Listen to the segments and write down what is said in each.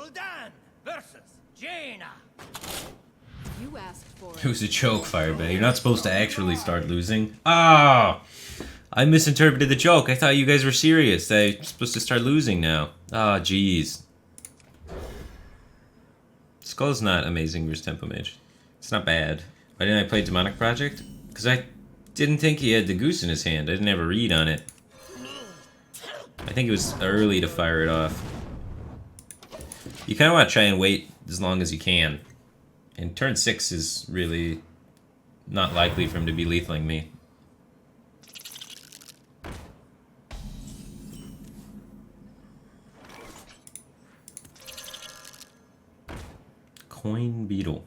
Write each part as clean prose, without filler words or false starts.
Gul'dan versus Jaina. You asked for It was a joke, Firebat. You're not supposed to actually start losing. Ah! I misinterpreted the joke. I thought you guys were serious. That I'm supposed to start losing now. Ah, jeez. Skull's not amazing versus Tempo Mage. It's not bad. Why didn't I play Demonic Project? Because I didn't think he had the goose in his hand. I didn't have a read on it. I think it was early to fire it off. You kind of want to try and wait as long as you can. And turn 6 is really not likely for him to be lethaling me. Coin Beetle.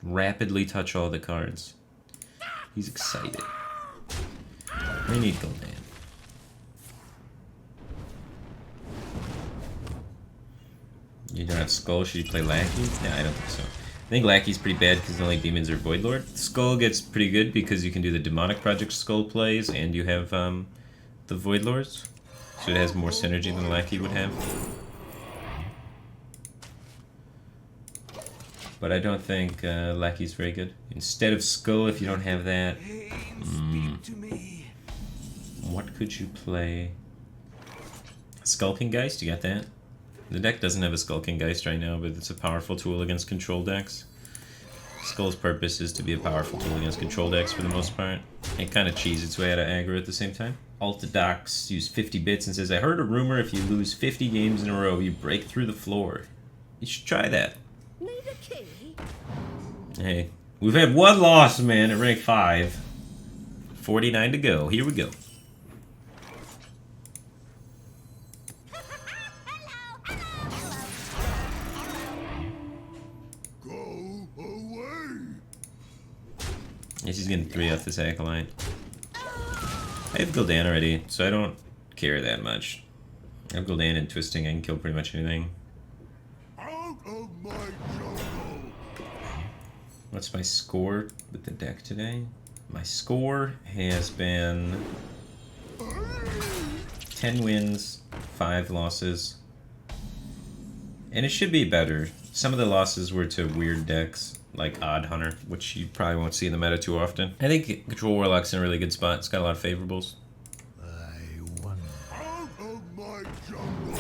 Rapidly touch all the cards. He's excited. We need Gul'dan. You don't have Skull, should you play Lackey? Yeah, I don't think so. I think Lackey's pretty bad because the only demons are Void Lord. Skull gets pretty good because you can do the Demonic Project Skull plays and you have the Void Lords. So it has more synergy than Lackey would have. But I don't think Lackey's very good. Instead of Skull, if you don't have that... what could you play? Skulking Geist, you got that? The deck doesn't have a Skulking Geist right now, but it's a powerful tool against control decks. Skull's purpose is to be a powerful tool against control decks for the most part. It kind of cheese its way out of aggro at the same time. Altadox used 50 bits and says, I heard a rumor if you lose 50 games in a row, you break through the floor. You should try that. need a key. Hey, we've had one loss, man, at rank 5. 49 to go. Here we go. Yes, he's getting 3 off this Acolyte. I have Gul'dan already, so I don't care that much. I have Gul'dan and Twisting, I can kill pretty much anything. Out of my jungle. What's my score with the deck today? My score has been 10 wins, 5 losses. And it should be better. Some of the losses were to weird decks, like Odd Hunter, which you probably won't see in the meta too often. I think Control Warlock's in a really good spot. It's got a lot of favorables. I won. Out of my jungle.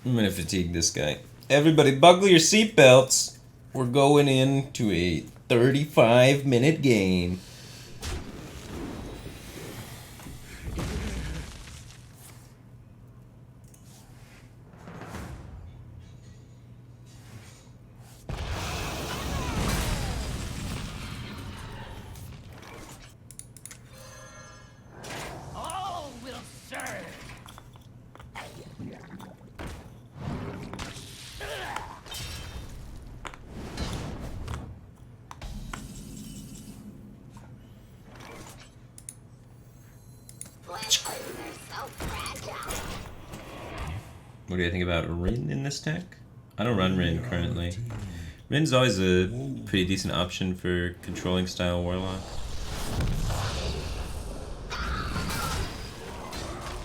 I'm gonna fatigue this guy. Everybody buckle your seatbelts. We're going into a 35-minute game. All will serve. What do you think about Rin in this deck? I don't run Rin currently. Rin's always a pretty decent option for controlling style Warlock.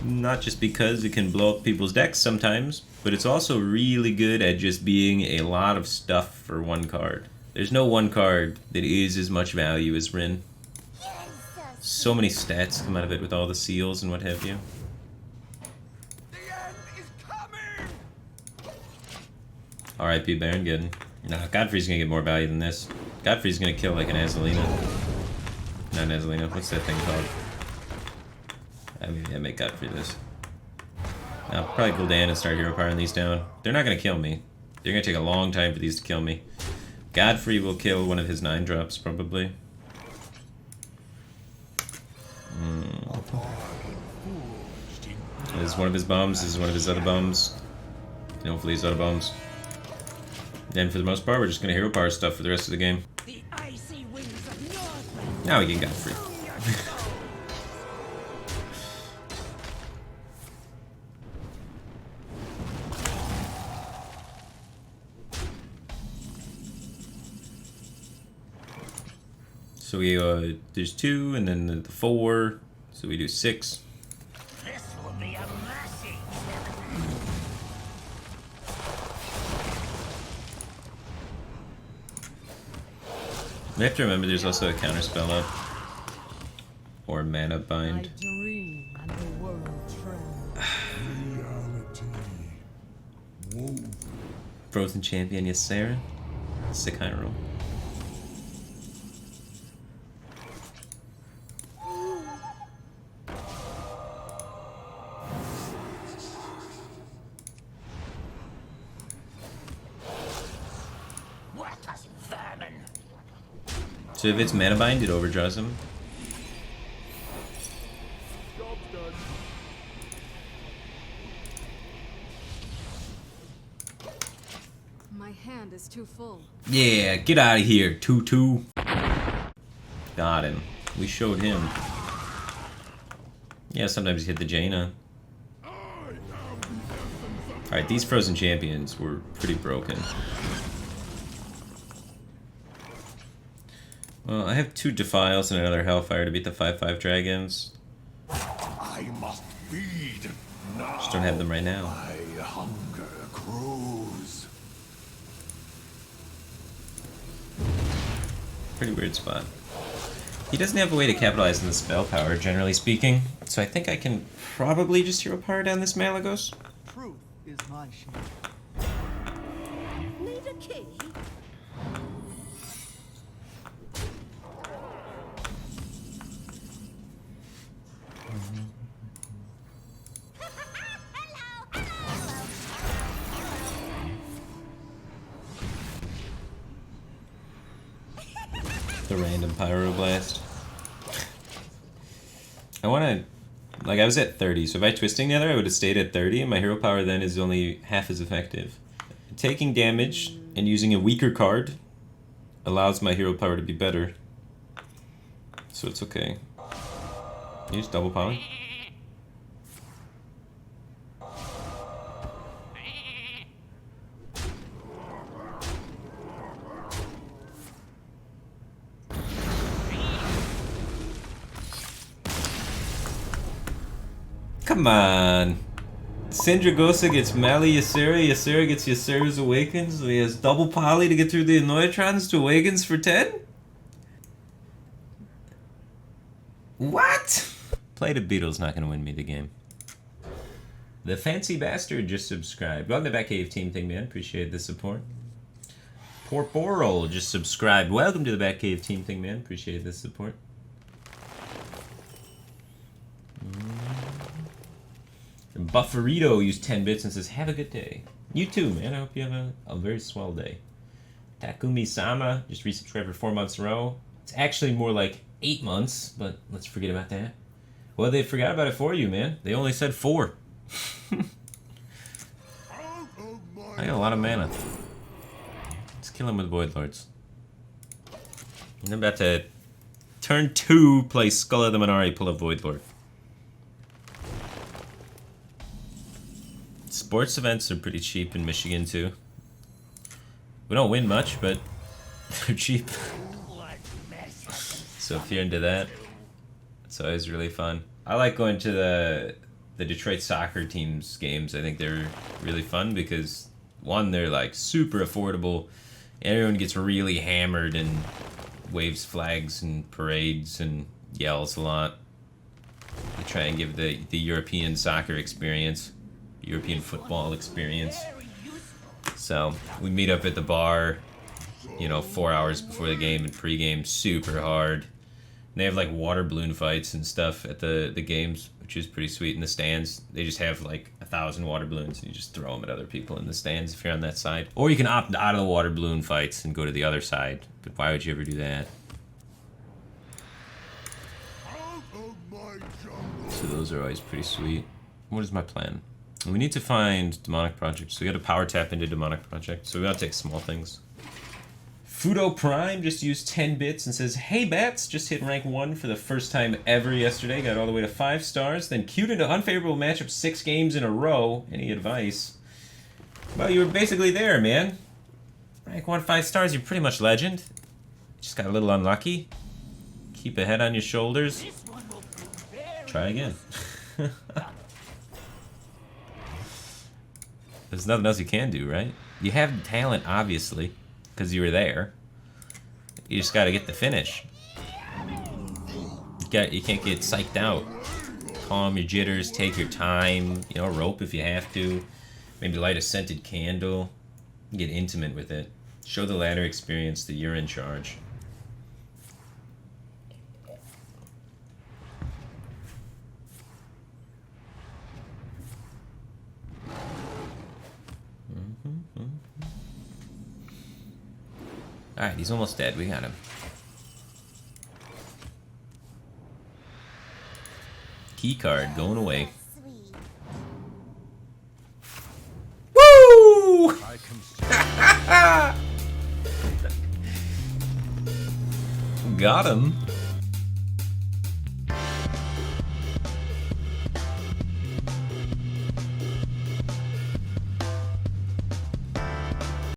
Not just because it can blow up people's decks sometimes, but it's also really good at just being a lot of stuff for one card. There's no one card that is as much value as Rin. So many stats come out of it with all the seals and what have you. The end is coming. R.I.P. Baron. Nah, Godfrey's gonna get more value than this. Godfrey's gonna kill like an Azalina. Not an Azalina, what's that thing called? I mean, yeah, make Godfrey this. Now, probably Gul'dan and start hero powering these down. They're not gonna kill me. They're gonna take a long time for these to kill me. Godfrey will kill one of his 9-drops, probably. This is one of his bombs, this is one of his other bombs. And hopefully his other bombs. Then for the most part, we're just gonna hero power stuff for the rest of the game. The icy wings of Northland. Now we get Godfrey. So we there's 2 and then the 4. So we do 6. This will be a massive. We have to remember there's also a counter spell up. Or mana I bind. dream and the world trembles. Reality. Woven. Frozen champion, yes, Sarah. Sick high roll. Worthless vermin. So if it's mana bind, it overdraws him. My hand is too full. Yeah, get out of here, 2-2. Got him. We showed him. Yeah, sometimes you hit the Jaina. Alright, these frozen champions were pretty broken. Well, I have 2 Defiles and another Hellfire to beat the 5/5 dragons. I must feed now. Just don't have them right now. My hunger grows. Pretty weird spot. He doesn't have a way to capitalize on the spell power, generally speaking, so I think I can probably just hero power down this Malagos. Truth is my shield. Need a key? The random Pyroblast. I wanna... Like, I was at 30, so if I Twisting Nether, I would have stayed at 30, and my hero power then is only half as effective. Taking damage and using a weaker card allows my hero power to be better. So it's okay. You just double power. Come on. Sindragosa gets Mali Ysera, Ysera gets Ysera's Awakens, so he has double poly to get through the Annoyatrons to Awakens for 10? What? Play the Beatles not gonna win me the game. The Fancy Bastard just subscribed. Welcome to Batcave Team Thing, man. Appreciate the support. Porporal just subscribed. Welcome to the Batcave Team Thing, man. Appreciate the support. Bufferito used 10 bits and says, have a good day. You too, man. I hope you have a very swell day. Takumi-sama just resubscribed for 4 months in a row. It's actually more like 8 months, but let's forget about that. Well, they forgot about it for you, man. They only said 4. I got a lot of mana. Let's kill him with Void Lords. I'm about to turn 2, play Skull of the Minari, pull a Void Lord. Sports events are pretty cheap in Michigan too. We don't win much, but they're cheap. So if you're into that, it's always really fun. I like going to the Detroit soccer team's games. I think they're really fun because, one, they're like super affordable. Everyone gets really hammered and waves flags and parades and yells a lot. They try and give the European soccer experience. European football experience. So we meet up at the bar, you know, 4 hours before the game and pre-game, super hard. And they have like water balloon fights and stuff at the games, which is pretty sweet. In the stands, they just have like 1,000 water balloons and you just throw them at other people in the stands if you're on that side. Or you can opt out of the water balloon fights and go to the other side. But why would you ever do that? So those are always pretty sweet. What is my plan? We need to find Demonic Project, so we gotta power tap into Demonic Project, so we gotta take small things. Fudo Prime just used 10 bits and says, hey Bats, just hit rank 1 for the first time ever yesterday, got all the way to 5 stars, then queued into unfavorable matchup 6 games in a row. Any advice? Well, you were basically there, man. Rank 1, 5 stars, you're pretty much legend. Just got a little unlucky. Keep a head on your shoulders. This one will prove very Try again. There's nothing else you can do, right? You have talent, obviously, because you were there. You just gotta get the finish. You can't get psyched out. Calm your jitters, take your time, you know, rope if you have to. Maybe light a scented candle. Get intimate with it. Show the ladder experience that you're in charge. Alright, he's almost dead. We got him. Key card going away. Woo! I can Got him.